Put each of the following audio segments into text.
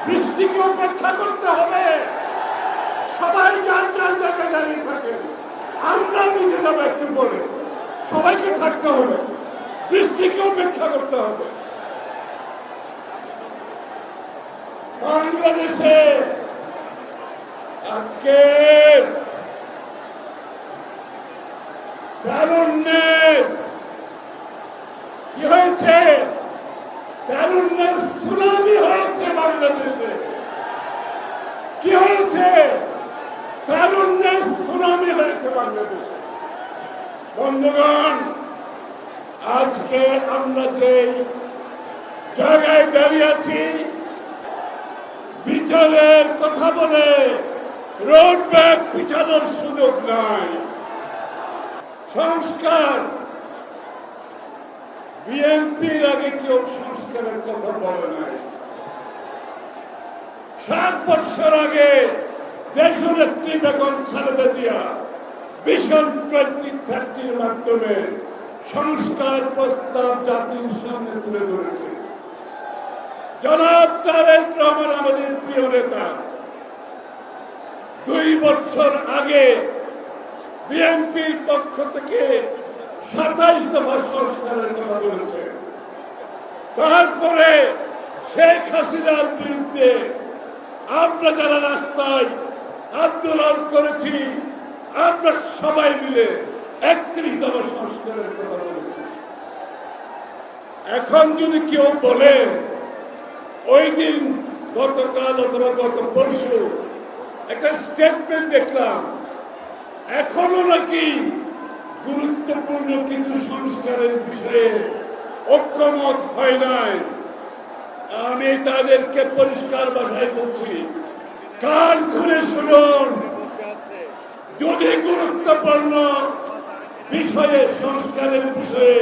বৃষ্টিকে উপেক্ষা করতে হবে। সবাই যার যার জায়গায় দাঁড়িয়ে থাকে, আমরা নিচে যাবো একটু পরে। সবাইকে থাকতে হবে, বৃষ্টিকে উপেক্ষা করতে হবে। বাংলাদেশে আজকে তারুণ্যের কি হয়েছে? তারুণ্যের সুনামি হয়েছে বাংলাদেশে। কি হয়েছে? তারুণ্যের সুনামি হয়েছে বাংলাদেশে। বন্ধুগণ, আজকে আমরা যে জায়গায় দাঁড়িয়ে আছি, বিচারের কথা বলে রোড ম্যাপ পিছানোর সুযোগ নাই। সংস্কার, বিএনপির আগে কেউ সংস্কারের কথা বলে নাই। 7 বছর আগে দেশনেত্রী বেগম খালেদা জিয়া ভিশন 2030 মাধ্যমে সংস্কার প্রস্তাব জাতির সামনে তুলে ধরেছে। জনাব তারেক রহমান আমাদের প্রিয় নেতা 2 বছর আগে বিএনপির পক্ষ থেকে 27 দফা সংস্কারের কথা বলেছে। তারপরে শেখ হাসিনার বিরুদ্ধে আমরা যারা রাস্তায় আন্দোলন করেছি, আমরা সবাই মিলে 31 দফা সংস্কারের কথা বলেছি। এখন যদি কেউ বলে, ওই দিন গতকাল অথবা গত পরশু একটা স্টেটমেন্ট দেখলাম, এখনো নাকি গুরুত্বপূর্ণ কিছু সংস্কারের বিষয়ে ঐক্যমত হয় নাই। আমি তাদেরকে পরিষ্কার ভাষায় বলছি, কান খুলে শুনুন। যদি গুরুত্বপূর্ণ বিষয়ে, সংস্কারের বিষয়ে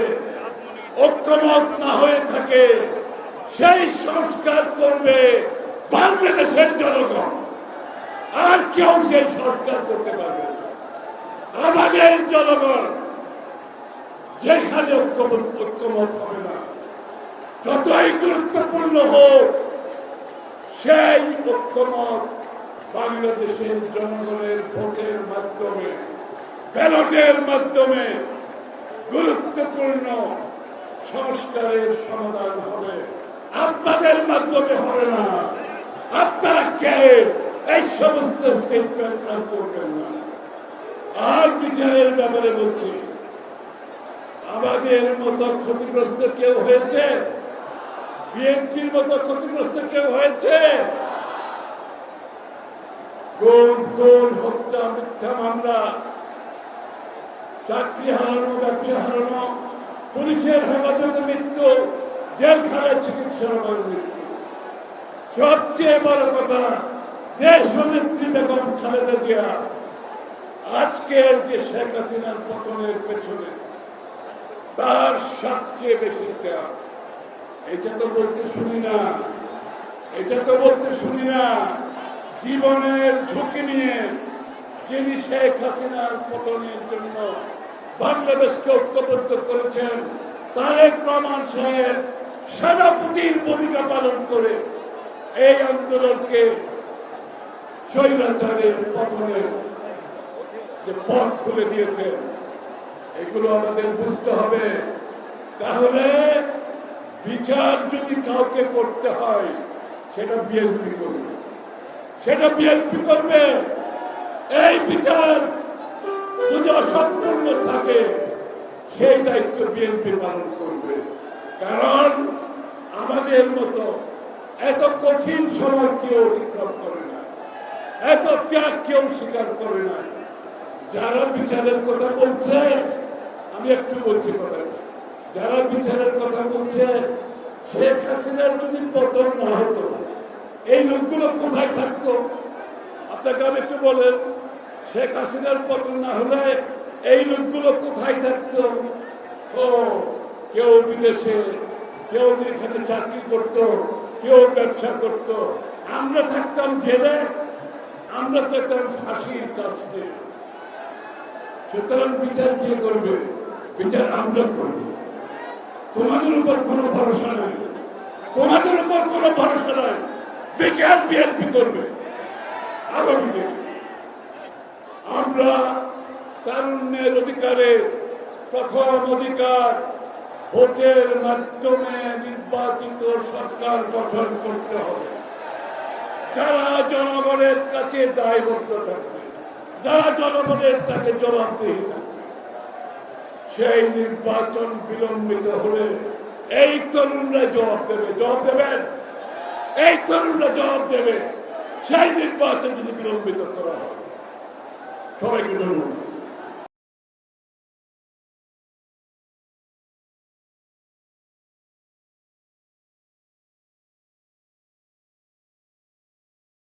ঐক্যমত না হয়ে থাকে, সেই সংস্কার করবে বাংলাদেশের জনগণ, আর কেউ সেই সংস্কার করতে পারবে না। আমাদের জনগণ যেখানে ঐক্যমত হবে না, যতই গুরুত্বপূর্ণ হোক, সেই ঐক্যমত বাংলাদেশের জনগণের ভোটের মাধ্যমে, ব্যালটের মাধ্যমে গুরুত্বপূর্ণ সংস্কারের সমাধান হবে। আপনাদের মাধ্যমে হবে না। আপনারা কে এই সমস্ত স্টেটমেন্ট আর করবেন না। আর বিচারের ব্যাপারে বলছি, আমাদের মতো ক্ষতিগ্রস্ত কেউ হয়েছে? বিএনপির মতো ক্ষতিগ্রস্ত কেউ হয়েছে? গুম, খুন, হত্যা, মিথ্যা মামলা, চাকরি হারানো, ব্যবসা হারানো, পুলিশের হেফাজতে মৃত্যু, জেলখানায় চিকিৎসার মৃত্যু। সবচেয়ে বড় কথা, দেশনেত্রী বেগম খালেদা জিয়া আজকের যে শেখ হাসিনার পতনের পেছনে তার সবচেয়ে বেশি দেওয়া। এটা তো বলতে শুনি না, এটা তো বলতে শুনি না। জীবনের ঝুঁকি নিয়ে যিনি শেখ হাসিনার পতনের জন্য বাংলাদেশকে ঐক্যবদ্ধ করেছেন, তারেক রহমান সাহেব সেনাপতির ভূমিকা পালন করে এই আন্দোলনকে স্বৈরাচারের পতনের যে পথ খুলে দিয়েছেন, এগুলো আমাদের বুঝতে হবে। তাহলে বিচার যদি কাউকে করতে হয়, সেটা বিএনপি করবে, সেটা বিএনপি করবে। এই বিচার যদি অসম্পূর্ণ থাকে, সেই দায়িত্ব বিএনপি পালন করবে। কারণ আমাদের মতো এত কঠিন সময় কেউ অতিক্রম করে না, এত ত্যাগ কেউ স্বীকার করে না। যারা বিচারের কথা বলছে, আমি একটু বলছি কথাটা, যারা বিচারের কথা বলছে, শেখ হাসিনার যদি পতন না হতো, এই লোকগুলো কোথায় থাকতো? আপনাকে আমি একটু বলেন, শেখ হাসিনার পতন না হলে এই লোকগুলো কোথায় থাকতো? ও কেউ বিদেশে, কেউ এখানে চাকরি করত, কেউ ব্যবসা করত। আমরা থাকতাম জেলে, আমরা থাকতাম ফাঁসির কাছে। সুতরাং বিচার কে করবে? বিচার আমরা করব। তোমাদের উপর কোনো ভরসা নাই, তোমাদের উপর কোনো ভরসা নাই। বিচার বিএনপি করবে আগামী দিনে। আমরা তারুণ্যের অধিকারে প্রথম অধিকার ভোটের মাধ্যমে নির্বাচিত সরকার গঠন করতে হবে, যারা জনগণের কাছে দায়বদ্ধ থাকবে, যারা জনগণের কাছে জবাবদিহি থাকবে। সেই নির্বাচন বিলম্বিত হলে এই তরুণরা জবাব দেবে, জবাব দেবেন, এই তরুণরা জবাব দেবে। সেই নির্বাচন যদি বিলম্বিত করা হয়। সবাইকে ধন্যবাদ।